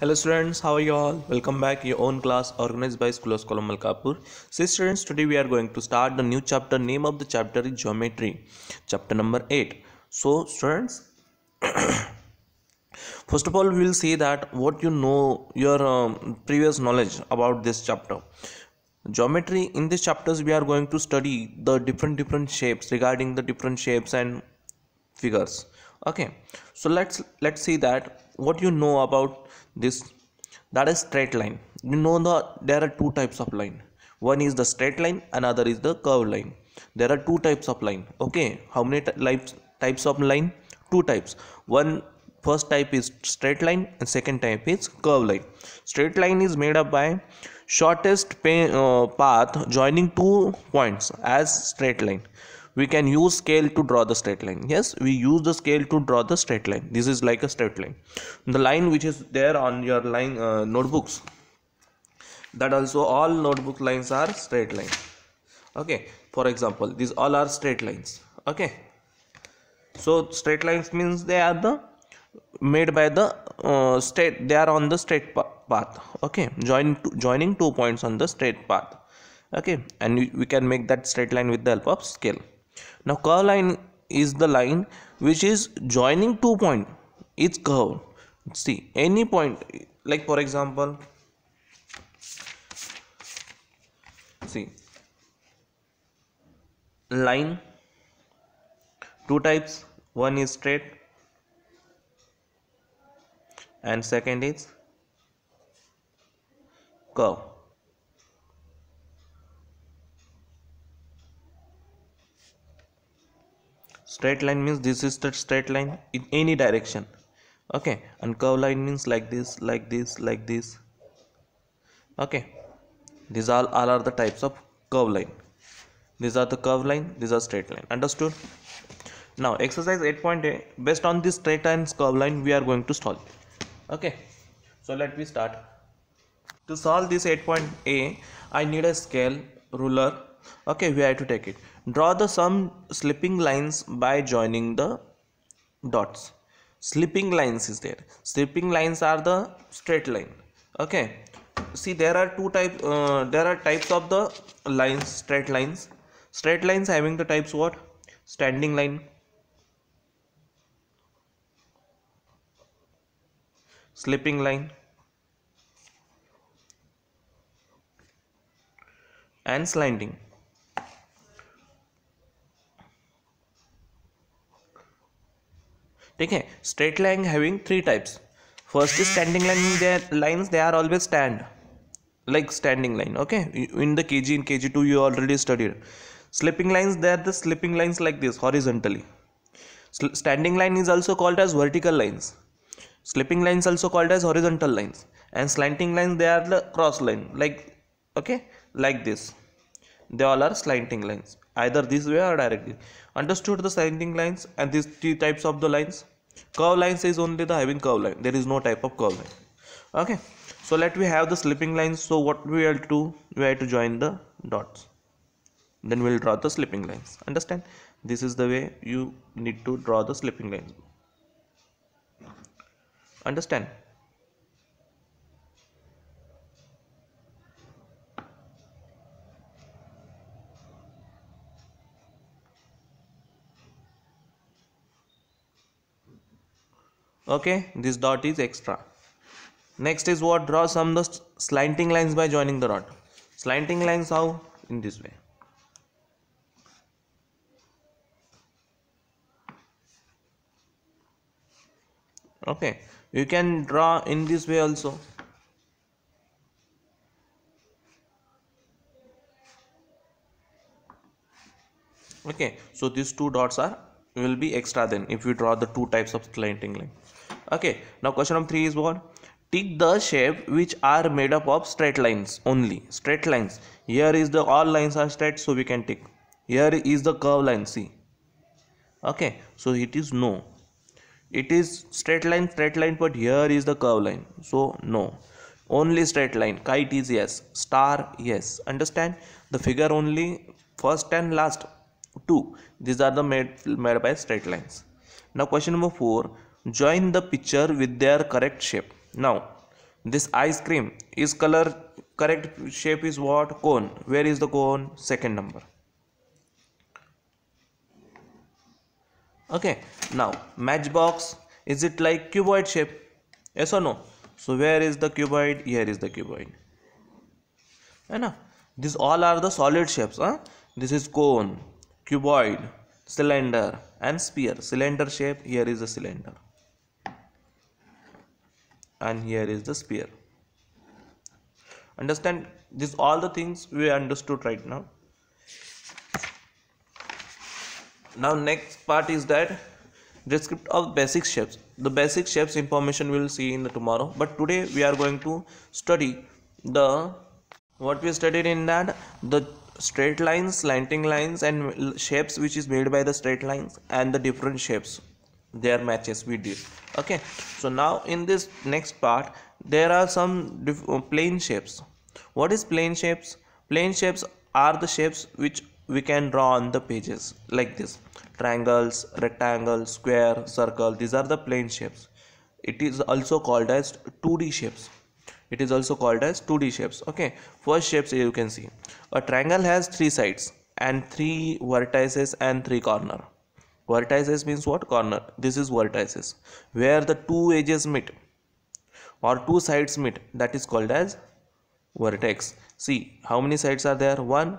Hello students, how are you all? Welcome back your own class organized by School of Scholar Malkapur. So students, today we are going to start the new chapter. Name of the chapter is Geometry, chapter number 8. So students, first of all we will see that what you know your previous knowledge about this chapter. Geometry, in these chapters we are going to study the different shapes, regarding the different shapes and figures. Okay, so let's see that what you know about this. That is straight line. You know there are two types of line. One is the straight line, another is the curved line. There are two types of line. Okay, how many types of line? Two types. One, first type is straight line and second type is curved line. Straight line is made up by shortest path joining two points as straight line. We can use scale to draw the straight line. Yes, we use the scale to draw the straight line. This is like a straight line. The line which is there on your line notebooks, that also all notebook lines are straight line. Okay, for example, these all are straight lines. Okay, so straight lines means they are the made by the straight, they are on the straight path. Okay, joining two points on the straight path. Okay, and we can make that straight line with the help of scale. Now curve line is the line which is joining two points. It's curved. See, any point, like for example, see, line, two types. One is straight and second is curve. Straight line means this is the straight line in any direction. Okay, and curve line means like this, like this, like this. Okay, these all are the types of curve line. These are the curve line, these are straight line. Understood? Now exercise 8.a, based on this straight and curve line we are going to solve. Okay, so let me start. To solve this 8.a, I need a scale, ruler. Okay, we have to take it. Draw the some slipping lines by joining the dots. Slipping lines is there. Slipping lines are the straight line. Okay, see, there are there are types of the lines, straight lines. Straight lines having the types what? Standing line, slipping line, and slanting. Okay, straight line having three types. First is standing line. Their lines, they are always stand, like standing line. Okay, in the KG, in KG2 you already studied. Slipping lines, they are the slipping lines like this horizontally. Standing line is also called as vertical lines. Slipping lines also called as horizontal lines, and slanting lines, they are the cross line, like, okay, like this. They all are slanting lines, either this way or directly. Understood the slanting lines and these three types of the lines? Curve lines is only the having curve line. There is no type of curve line. Okay, so let we have the slipping lines. So what we have to do? We have to join the dots. Then we will draw the slipping lines. Understand? This is the way you need to draw the slipping lines. Understand? Okay, this dot is extra. Next is what? Draw some the slanting lines by joining the dot. Slanting lines how? In this way. Okay, you can draw in this way also. Okay, so these two dots are will be extra then if you draw the two types of slanting line. Okay, now question number 3 is what? Take the shape which are made up of straight lines only. Straight lines. Here is the all lines are straight, so we can take. Here is the curve line. See. Okay, so it is no. It is straight line, but here is the curve line. So no. Only straight line. Kite is yes. Star yes. Understand? The figure only first and last two. These are the made by straight lines. Now question number 4. Join the picture with their correct shape. Now This ice cream is color, correct shape is what? Cone. Where is the cone? Second number. Okay, now matchbox, is it like cuboid shape? Yes or no? So where is the cuboid? Here is the cuboid. है ना? These all are the solid shapes. This is cone, cuboid, cylinder and sphere. Cylinder shape, here is the cylinder and here is the sphere. Understand? These all the things we understood right now. Now next part is that description of basic shapes. The basic shapes information we will see in the tomorrow, but today we are going to study the what we studied in that, the straight lines, slanting lines and shapes which is made by the straight lines and the different shapes, their matches we did. Okay, so now in this next part there are some plane shapes. What is plane shapes? Plane shapes are the shapes which we can draw on the pages like this: triangles, rectangle, square, circle. These are the plane shapes. It is also called as 2D shapes. It is also called as 2D shapes. Okay, first shapes you can see. A triangle has 3 sides and 3 vertices and 3 corner. Vertices means what? Corner. This is vertices. Where the 2 edges meet or 2 sides meet, that is called as vertex. See how many sides are there? 1,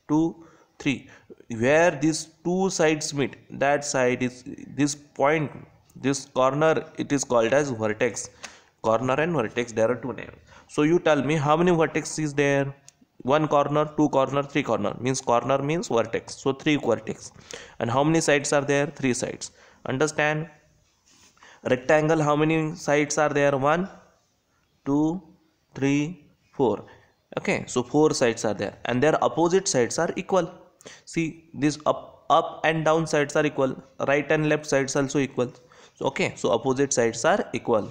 2, 3. Where these 2 sides meet, that side is this point, this corner, it is called as vertex. Corner and vertex, there are 2 names. So you tell me how many vertex is there? 1 corner, 2 corner, 3 corner. Means corner means vertex. So 3 vertex. And how many sides are there? 3 sides. Understand? Rectangle, how many sides are there? 1, 2, 3, 4. Okay, so 4 sides are there and their opposite sides are equal. See, these up and down sides are equal, right and left sides also equal. So, okay, so opposite sides are equal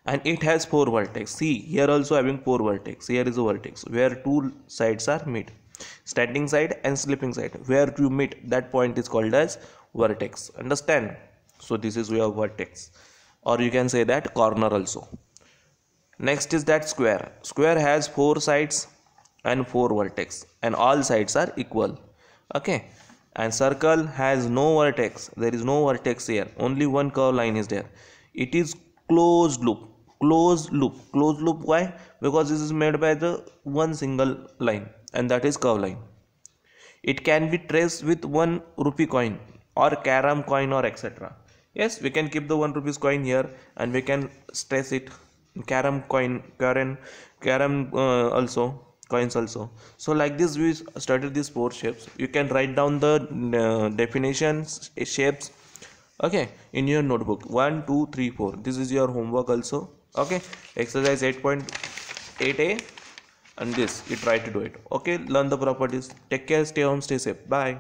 and it has 4 vertex. See, here also having 4 vertex. Here is a vertex where 2 sides are meet, standing side and sleeping side. Where you meet, that point is called as vertex. Understand? So this is your vertex, or you can say that corner also. Next is that square. Square has 4 sides and 4 vertex and all sides are equal. Okay, and circle has no vertex. There is no vertex here, only one curve line is there. It is closed loop. Closed loop. Closed loop, why? Because this is made by the one single line and that is curve line. It can be traced with 1 rupee coin or carom coin or etc. Yes, we can keep the 1 rupees coin here and we can trace it. Carom coin, carom also, coins also. So like this we studied these 4 shapes. You can write down the definitions, shapes, okay, in your notebook. 1, 2, 3, 4. This is your homework also. Okay, exercise 8.8a and this you try to do it. Okay, learn the properties. Take care, stay home, stay safe. Bye.